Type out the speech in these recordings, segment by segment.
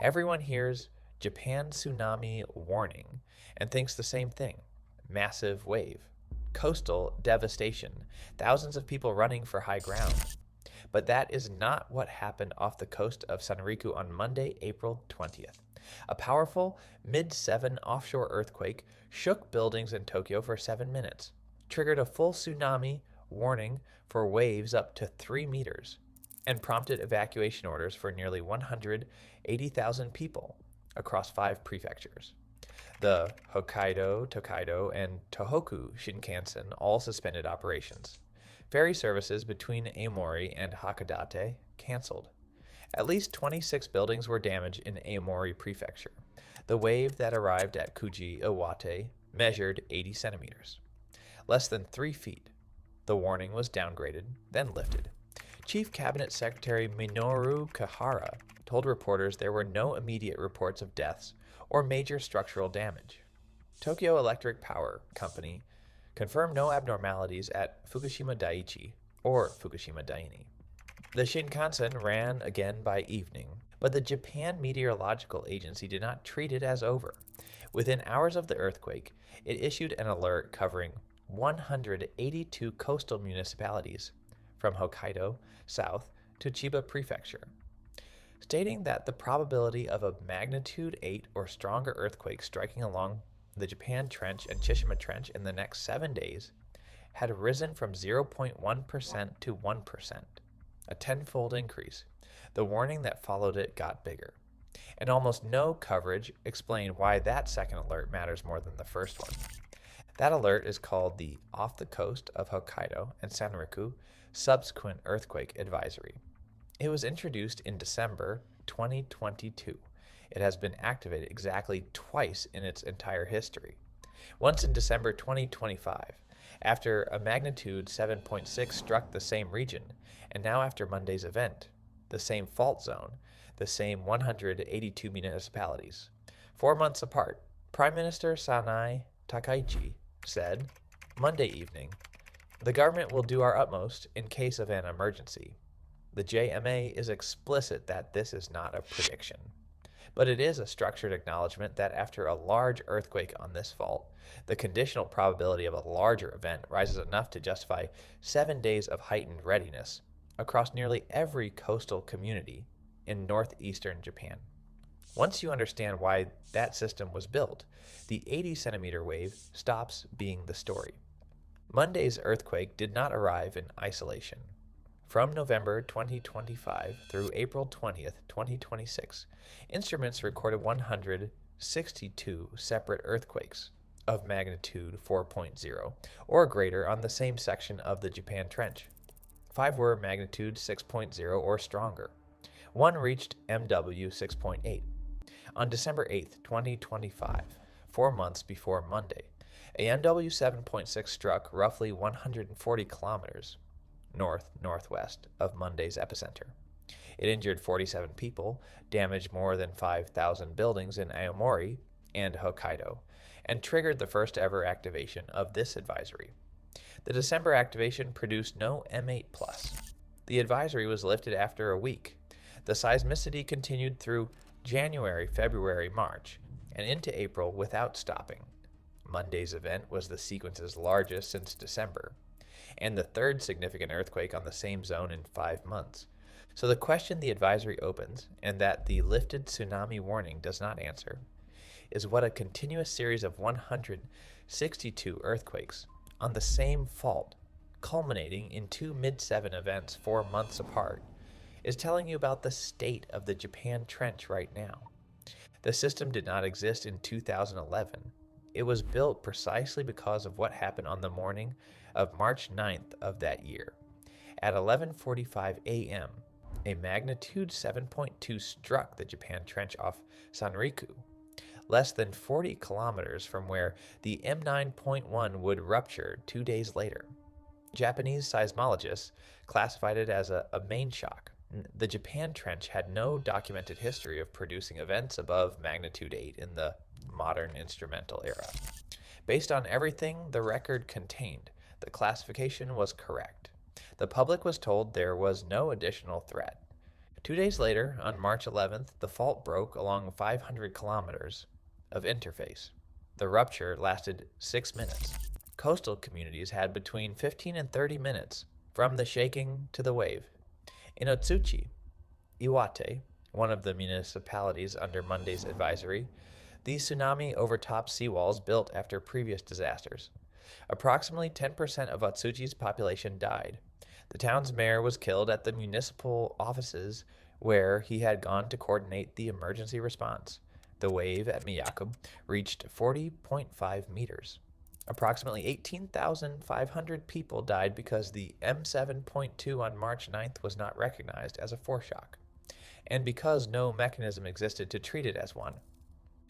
Everyone hears Japan tsunami warning and thinks the same thing: massive wave, coastal devastation, thousands of people running for high ground. But that is not what happened off the coast of Sanriku on Monday, April 20th. A powerful mid-7 offshore earthquake shook buildings in Tokyo for 7 minutes, triggered a full tsunami warning for waves up to 3 meters, and prompted evacuation orders for nearly 180,000 people across 5 prefectures. The Hokkaido, Tokaido, and Tohoku Shinkansen all suspended operations. Ferry services between Aomori and Hakodate canceled. At least 26 buildings were damaged in Aomori Prefecture. The wave that arrived at Kuji, Iwate, measured 80 centimeters, less than 3 feet. The warning was downgraded, then lifted. Chief Cabinet Secretary Minoru Kihara told reporters there were no immediate reports of deaths or major structural damage. Tokyo Electric Power Company confirmed no abnormalities at Fukushima Daiichi or Fukushima Daini. The Shinkansen ran again by evening, but the Japan Meteorological Agency did not treat it as over. Within hours of the earthquake, it issued an alert covering 182 coastal municipalities, from Hokkaido south to Chiba Prefecture, stating that the probability of a magnitude 8 or stronger earthquake striking along the Japan Trench and Chiba Trench in the next 7 days had risen from 0.1% to 1%, a tenfold increase. The warning that followed it got bigger, and almost no coverage explained why that second alert matters more than the first one. That alert is called the Off the Coast of Hokkaido and Sanriku Subsequent Earthquake Advisory. It was introduced in December 2022. It has been activated exactly twice in its entire history. Once in December 2025, after a magnitude 7.6 struck the same region, and now after Monday's event, the same fault zone, the same 182 municipalities. 4 months apart, Prime Minister Sanai Takaichi said, Monday evening, the government will do our utmost in case of an emergency. The JMA is explicit that this is not a prediction, but it is a structured acknowledgement that after a large earthquake on this fault, the conditional probability of a larger event rises enough to justify 7 days of heightened readiness across nearly every coastal community in northeastern Japan. Once you understand why that system was built, the 80 centimeter wave stops being the story. Monday's earthquake did not arrive in isolation. From November 2025 through April 20th, 2026, instruments recorded 162 separate earthquakes of magnitude 4.0 or greater on the same section of the Japan Trench. 5 were magnitude 6.0 or stronger. 1 reached MW 6.8. On December 8th, 2025, 4 months before Monday, a MW 7.6 struck roughly 140 kilometers north-northwest of Monday's epicenter. It injured 47 people, damaged more than 5,000 buildings in Aomori and Hokkaido, and triggered the first ever activation of this advisory. The December activation produced no M8.0. The advisory was lifted after a week. The seismicity continued through January, February, March, and into April without stopping. Monday's event was the sequence's largest since December, and the third significant earthquake on the same zone in 5 months. So the question the advisory opens, and that the lifted tsunami warning does not answer, is what a continuous series of 162 earthquakes on the same fault, culminating in 2 mid-7 events 4 months apart, is telling you about the state of the Japan Trench right now. The system did not exist in 2011. It was built precisely because of what happened on the morning of March 9th of that year. At 11:45 a.m., a magnitude 7.2 struck the Japan Trench off Sanriku, less than 40 kilometers from where the M9.1 would rupture 2 days later. Japanese seismologists classified it as a main shock. The Japan Trench had no documented history of producing events above magnitude 8 in the modern instrumental era. Based on everything the record contained, the classification was correct. The public was told there was no additional threat. 2 days later, on March 11th, the fault broke along 500 kilometers of interface. The rupture lasted 6 minutes. Coastal communities had between 15 and 30 minutes from the shaking to the wave. In Otsuchi, Iwate, one of the municipalities under Monday's advisory, the tsunami overtopped seawalls built after previous disasters. Approximately 10% of Otsuchi's population died. The town's mayor was killed at the municipal offices where he had gone to coordinate the emergency response. The wave at Miyako reached 40.5 meters. Approximately 18,500 people died because the M7.2 on March 9th was not recognized as a foreshock, and because no mechanism existed to treat it as one.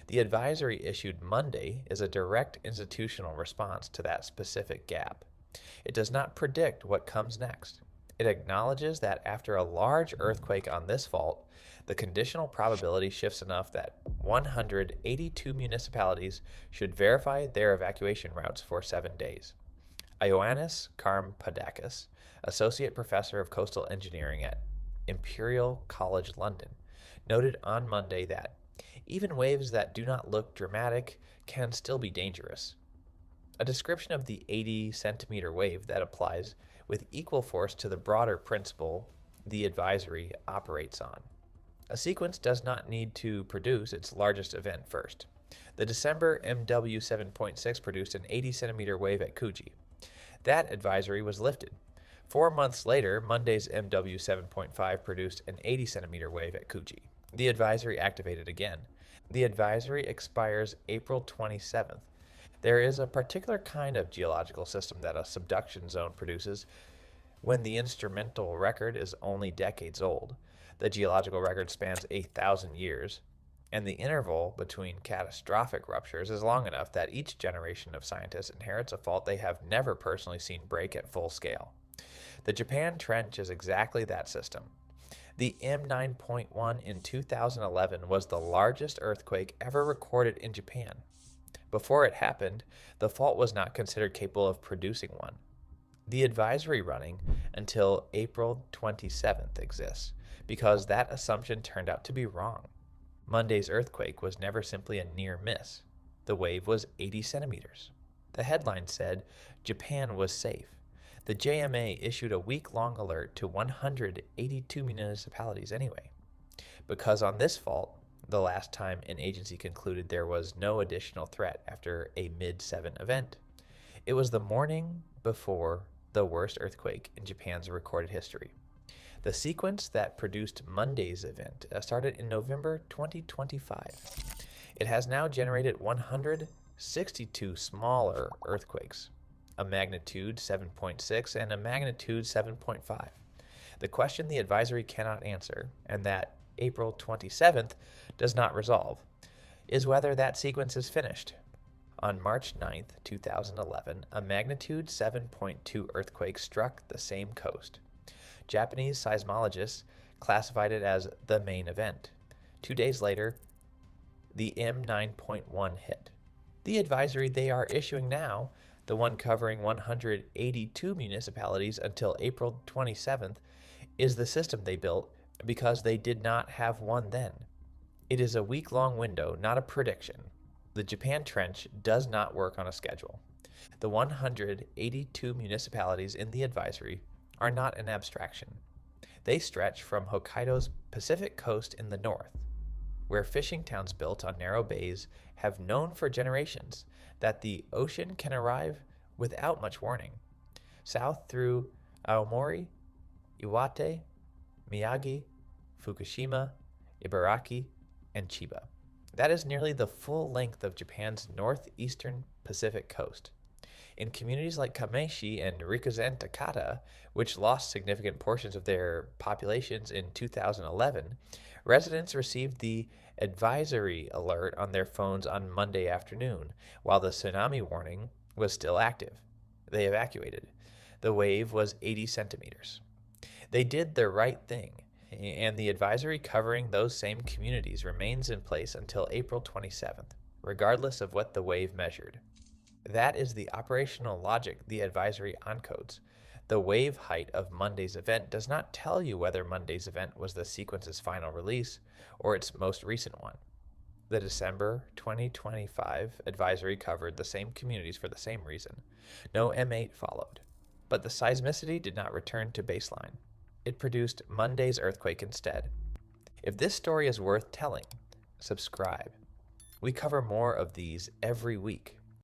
The advisory issued Monday is a direct institutional response to that specific gap. It does not predict what comes next. It acknowledges that after a large earthquake on this fault, the conditional probability shifts enough that 182 municipalities should verify their evacuation routes for 7 days. Ioannis Karmpadakis, associate professor of coastal engineering at Imperial College London, noted on Monday that even waves that do not look dramatic can still be dangerous. A description of the 80-centimeter wave that applies with equal force to the broader principle the advisory operates on. A sequence does not need to produce its largest event first. The December MW7.6 produced an 80-centimeter wave at Kuji. That advisory was lifted. 4 months later, Monday's MW7.5 produced an 80-centimeter wave at Kuji. The advisory activated again. The advisory expires April 27th. There is a particular kind of geological system that a subduction zone produces when the instrumental record is only decades old. The geological record spans 8,000 years, and the interval between catastrophic ruptures is long enough that each generation of scientists inherits a fault they have never personally seen break at full scale. The Japan Trench is exactly that system. The M9.1 in 2011 was the largest earthquake ever recorded in Japan. Before it happened, the fault was not considered capable of producing one. The advisory running until April 27th exists because that assumption turned out to be wrong. Monday's earthquake was never simply a near miss. The wave was 80 centimeters. The headline said Japan was safe. The JMA issued a week-long alert to 182 municipalities anyway, because on this fault, the last time an agency concluded there was no additional threat after a mid-7 event. It was the morning before the worst earthquake in Japan's recorded history. The sequence that produced Monday's event started in November 2025. It has now generated 162 smaller earthquakes, a magnitude 7.6 and a magnitude 7.5. The question the advisory cannot answer, and that April 27th does not resolve, is whether that sequence is finished. On March 9th, 2011, a magnitude 7.2 earthquake struck the same coast. Japanese seismologists classified it as the main event. 2 days later, the M9.1 hit. The advisory they are issuing now, the one covering 182 municipalities until April 27th, is the system they built because they did not have one then. It is a week-long window, not a prediction. The Japan Trench does not work on a schedule. The 182 municipalities in the advisory are not an abstraction. They stretch from Hokkaido's Pacific coast in the north, where fishing towns built on narrow bays have known for generations that the ocean can arrive without much warning, south through Aomori, Iwate, Miyagi, Fukushima, Ibaraki, and Chiba. That is nearly the full length of Japan's northeastern Pacific coast. In communities like Kameishi and Rikuzen Takata, which lost significant portions of their populations in 2011, residents received the advisory alert on their phones on Monday afternoon, while the tsunami warning was still active. They evacuated. The wave was 80 centimeters. They did the right thing, and the advisory covering those same communities remains in place until April 27th, regardless of what the wave measured. That is the operational logic the advisory encodes. The wave height of Monday's event does not tell you whether Monday's event was the sequence's final release or its most recent one. The December 2025 advisory covered the same communities for the same reason. No M8 followed, but the seismicity did not return to baseline. It produced Monday's earthquake instead. If this story is worth telling, subscribe. We cover more of these every week.